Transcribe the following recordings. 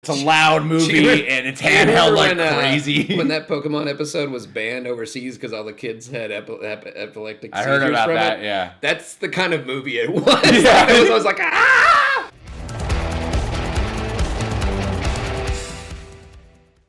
It's a loud movie, and it's handheld like crazy. When that Pokemon episode was banned overseas because all the kids had epileptic seizures I heard about from that, it. yeah. That's the kind of movie it was. Yeah. I was like, ah!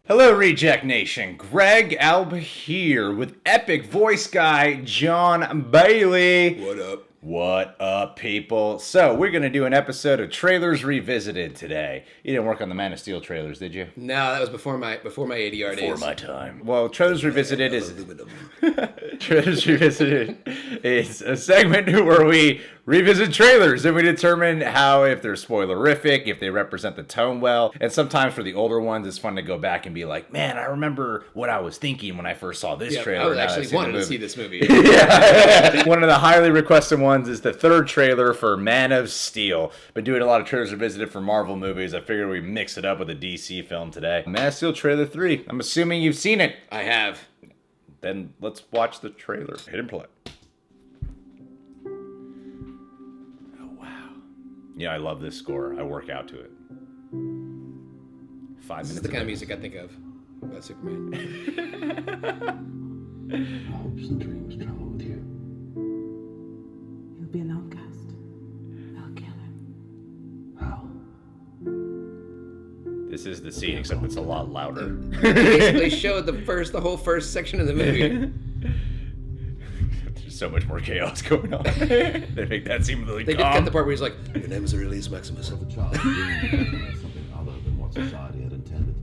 Hello, Reject Nation. Greg Alba here with epic voice guy Jon Bailey. What up? What up, people? So, we're going to do an episode of Trailers Revisited today. You didn't work on the Man of Steel trailers, did you? No, that was before my ADR days. Before my time. Well, Trailers Revisited is... Trailers Revisited is a segment where we revisit trailers and we determine how, if they're spoilerific, if they represent the tone well. And sometimes for the older ones, it's fun to go back and be like, man, I remember what I was thinking when I first saw this trailer. I was actually wanting to see this movie. Yeah. One of the highly requested ones is the third trailer for Man of Steel. Been doing a lot of Trailers Revisited for Marvel movies. I figured we'd mix it up with a DC film today. Man of Steel trailer 3. I'm assuming you've seen it. I have. Then let's watch the trailer. Hit and play. Oh, wow. Yeah, I love this score. I work out to it. 5 minutes. This is the kind of music I think of about Superman. Hopes and dreams travel with you. He'll be an outcast. They'll kill him. How? This is the scene, except it's a lot louder. They basically showed the whole first section of the movie. There's so much more chaos going on. They make that seem really They calm. did cut the part where he's like, "Your name is Aurelius Maximus." Of a child dreaming of something other than what society had intended.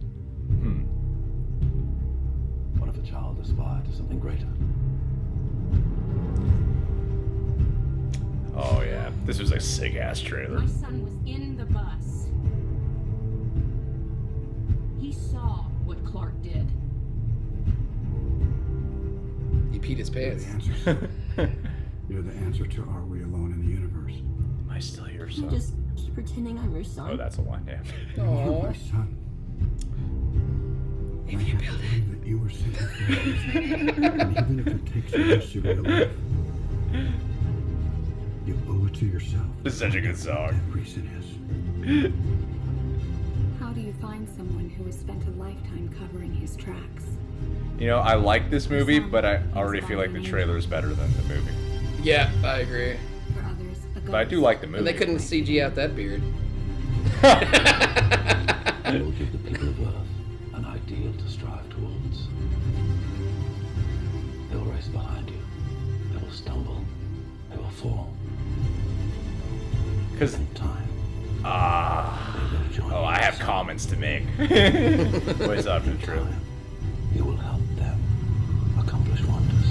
What if a child aspired to something greater? Oh, yeah. This was a sick-ass trailer. My son was in the bus. He saw what Clark did. He peed his pants. You're the answer to are we alone in the universe? Am I still here, son? Just keep pretending I'm your son. Oh, that's a line, yeah. You're my son. If you build it. Believe that you were sent here for a reason. And even if it takes the rest of your life, you owe it to yourself. This is such a good song. That reason is. How do you find someone who has spent a lifetime covering his tracks? You know, I like this movie, but I already feel like the trailer is better than the movie. Yeah, I agree. For others, a But I do like the movie. And they couldn't CG out that beard. I will give the people of Earth an ideal to strive towards. They will race behind you. They will stumble. They will fall. Because... In time, Oh, I have comments to make. What's up, the trailer? you will help them accomplish wonders.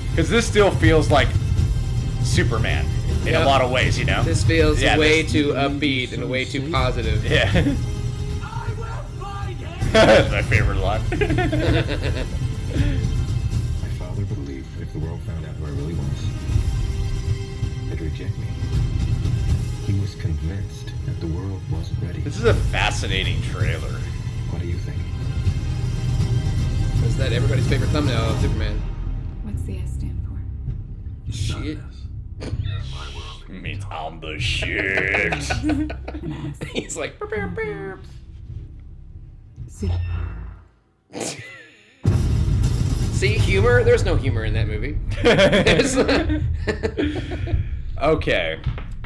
Because this still feels like Superman in a lot of ways, you know? This feels way too upbeat and way too positive. Yeah. That's my favorite line. My father believed if the world found out who I really was, they'd reject me. He was convinced that the world wasn't ready. This is a fascinating trailer. What do you think? Was that everybody's favorite thumbnail of Superman? What's the S stand for? Shit. It means I'm the shit. He's like, "Burp, burp." See, humor? There's no humor in that movie. Okay.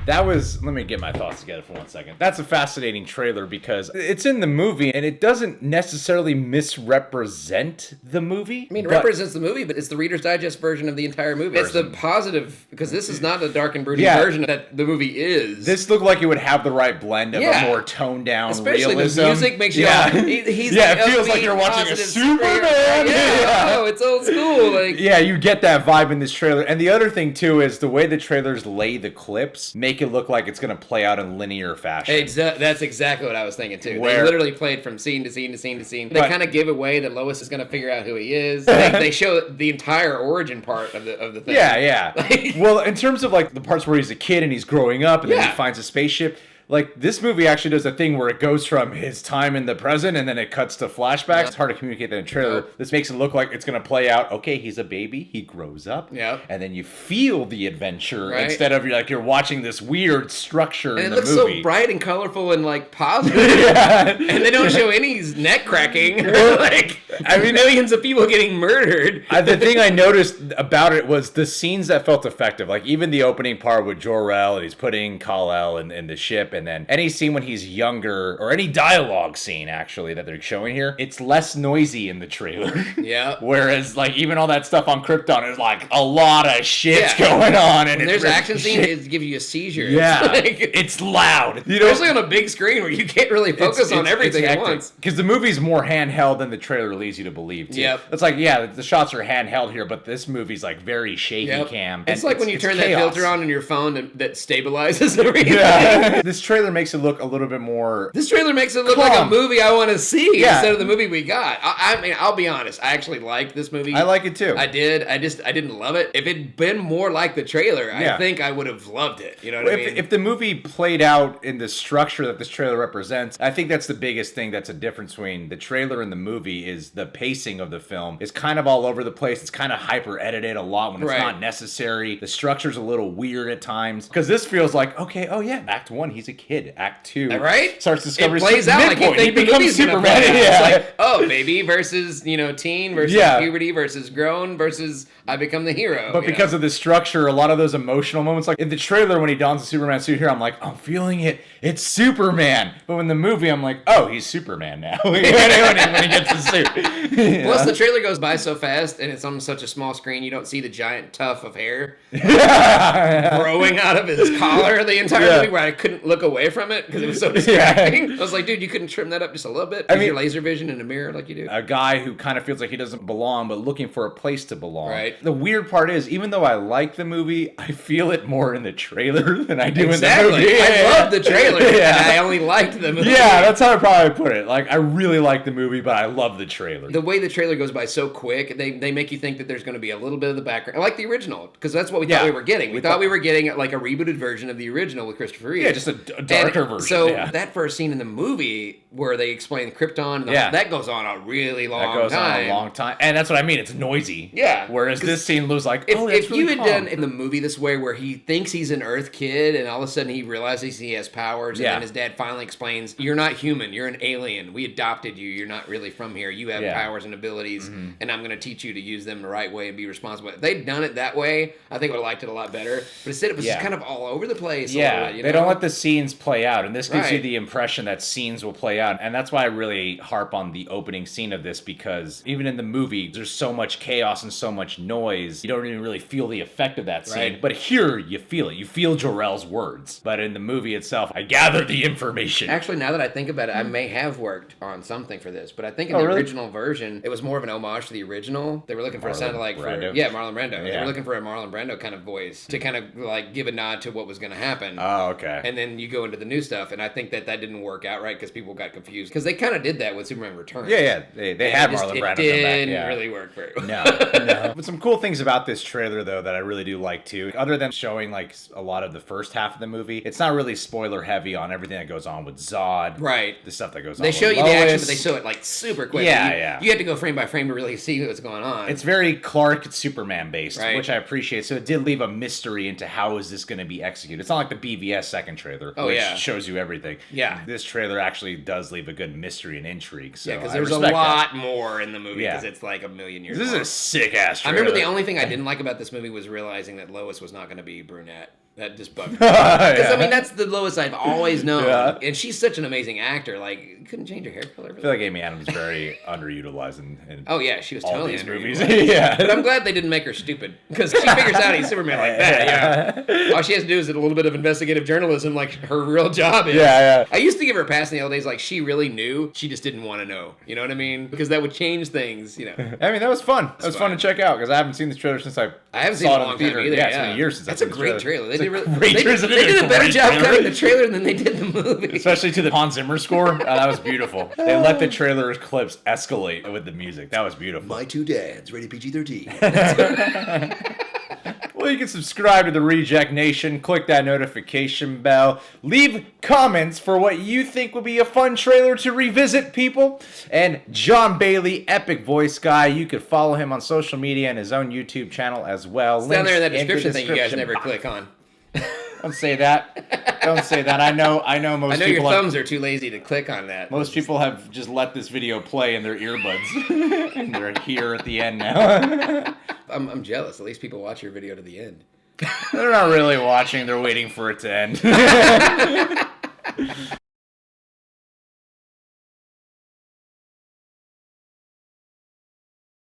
That was, let me get my thoughts together for 1 second. That's a fascinating trailer because it's in the movie and it doesn't necessarily misrepresent the movie. I mean, it represents the movie, but it's the Reader's Digest version of the entire movie. It's the positive, because this is not a dark and brooding version that the movie is. This looked like it would have the right blend of a more toned down especially realism. the music makes you all, he's it like feels like you're watching a Superman. Oh, it's old school. Like, yeah, you get that vibe in this trailer. And the other thing, too, is the way the trailers lay the clips make it look like it's going to play out in linear fashion. That's exactly what I was thinking, too. Where, they literally played from scene to scene to scene to scene. They kind of give away that Lois is going to figure out who he is. They show the entire origin part of the thing. Yeah. Well, in terms of like the parts where he's a kid and he's growing up and then he finds a spaceship, Like, this movie actually does a thing where it goes from his time in the present and then it cuts to flashbacks. It's hard to communicate that in a trailer. Yep. This makes it look like it's going to play out, okay, he's a baby, he grows up. Yep. And then you feel the adventure Right. instead of you're watching this weird structure And in it the looks movie. so bright and colorful and like positive. Yeah. And they don't show any neck cracking or like millions of people getting murdered. The thing I noticed about it was the scenes that felt effective. Like, even the opening part with Jor-El and he's putting Kal-El in the ship, and then any scene when he's younger, or any dialogue scene, actually, that they're showing here, it's less noisy in the trailer. Yeah. Whereas, like, even all that stuff on Krypton is, like, a lot of shit's Yeah. going on. And When there's it's action scene, it gives you a seizure. Yeah. It's, It's loud. You know, especially on a big screen where you can't really focus on everything at once. Because the movie's more handheld than the trailer leads you to believe, too. Yep. It's like, yeah, the shots are handheld here, but this movie's, like, very shaky Yep. cam. It's and like when you turn that chaos. filter on in your phone that stabilizes everything. Yeah. This trailer makes it look a little bit more... This trailer makes it look like a Calm. movie I want to see Yeah. instead of the movie we got. I mean, I'll be honest. I actually like this movie. I like it, too. I did. I didn't love it. If it'd been more like the trailer, Yeah. I think I would have loved it. You know what I mean? If the movie played out in the structure that this trailer represents, I think that's the biggest thing that's a difference between the trailer and the movie is the pacing of the film is kind of all over the place. It's kind of hyper edited a lot when it's Right. not necessary. The structure's a little weird at times because this feels like, okay, oh yeah, Act 1, he's a kid. Act 2, Right? starts discovering It plays out like you midpoint, think he the becomes movie's gonna Superman. play out. Yeah. It's like, oh, baby versus, teen versus Yeah. puberty versus grown versus I become the hero. But because of the structure, a lot of those emotional moments, like in the trailer when he dons the Superman suit here, I'm like, I'm feeling it. It's Superman. But in the movie, I'm like, oh, he's Superman now. when he gets the suit. Plus, the trailer goes by so fast, and it's on such a small screen, you don't see the giant tuft of hair growing out of his collar the entire Yeah. movie, where I couldn't look away from it because it was so distracting. I was like, dude, you couldn't trim that up just a little bit? Use your laser vision in a mirror like you do. A guy who kind of feels like he doesn't belong, but looking for a place to belong. Right. The weird part is, even though I like the movie, I feel it more in the trailer than I do Exactly. in the movie. I love the trailer, Yeah. and I only liked the movie. Yeah, that's how I probably put it. Like, I really like the movie, but I love the trailer. The way the trailer goes by so quick, they make you think that there's going to be a little bit of the background. I like the original, because that's what we thought Yeah. we were getting. We We thought thought- we were getting like a rebooted version of the original with Christopher Reeve. Yeah, just a darker And version. So yeah. that first scene in the movie where they explain Krypton, and Yeah. that goes on a really long That goes time. on a long time. And that's what I mean. It's noisy. Yeah. Whereas this scene was like, If, oh, that's if really you had calm. done in the movie this way, where he thinks he's an Earth kid, and all of a sudden he realizes he has powers, and Yeah. then his dad finally explains, "You're not human. You're an alien. We adopted you. You're not really from here. You have Yeah. powers and abilities, and I'm going to teach you to use them the right way and be responsible." If they'd done it that way, I think I would have liked it a lot better. But instead, it was just Yeah. kind of all over the place. a Yeah, little bit, you they don't know? let the scenes play out, and this gives you Right. the impression that scenes will play out, and that's why I really harp on the opening scene of this, because even in the movie, there's so much chaos and so much noise, you don't even really feel the effect of that scene. Right. But here, you feel it. You feel Jor-El's words. But in the movie itself, I gather the information. Actually, now that I think about it, I may have worked on something for this, but I think in the really? original version, it was more of an homage to the original. They were looking for it sounded like Brando? Marlon Brando. They Yeah. were looking for a Marlon Brando kind of voice to kind of like give a nod to what was going to happen. Oh, okay. And then you go into the new stuff, and I think that didn't work out right because people got confused. Because they kind of did that with Superman Returns. yeah, they had It just- Marlon Brando come back. It didn't Yeah. really work very well. No. But some cool things about this trailer, though, that I really do like, too. Other than showing, like, a lot of the first half of the movie, it's not really spoiler heavy on everything that goes on with Zod. Right. The stuff that goes on They with show you the action, Lois. but they show it like super quick. Yeah, you, yeah. You have to go frame by frame to really see what's going on. It's very Clark Superman based, Right. which I appreciate. So it did leave a mystery into how is this going to be executed. It's not like the BVS second trailer, Oh, which yeah. shows you everything. Yeah. This trailer actually does leave a good mystery and intrigue. So yeah, because I there's a respect lot more in the movie Yeah. because it's like a million years This is long. a sick ass I trailer. remember the only thing I didn't like about this movie was realizing that Lois was not going to be brunette. That just bugged me. Because, I mean, that's the Lois I've always known. Yeah. And she's such an amazing actor. Like, couldn't change her hair color. I feel like Amy Adams is very underutilized in Oh, yeah, she was all totally these movies. underutilized. Yeah. But I'm glad they didn't make her stupid. Because she figures out he's Superman like that, yeah. All she has to do is a little bit of investigative journalism like her real job is. Yeah. I used to give her a pass in the old days like she really knew. She just didn't want to know. You know what I mean? Because that would change things, you know. I mean, that was fun. That was fun to fun. check out because I haven't seen this trailer since I haven't seen saw it it in a in long the time theater. either. Yeah, it's been years since That's I've a seen great the trailer. They It's a did, great trailer. they did a better Great job trailer. cutting the trailer than they did the movie. Especially to the Hans Zimmer score. That was beautiful. They let the trailer clips escalate with the music. That was beautiful. My two dads, rated PG-13. Well, you can subscribe to the Reject Nation, click that notification bell, leave comments for what you think would be a fun trailer to revisit, people. And Jon Bailey, epic voice guy, you could follow him on social media and his own YouTube channel as well. It's down there in that Links description the thing you guys description. never click on. Don't say that. Don't say that. I know most I know people your have- thumbs are too lazy to click on that. Most people have just let this video play in their earbuds. And they're here at the end now. I'm jealous. At least people watch your video to the end. They're not really watching. They're waiting for it to end.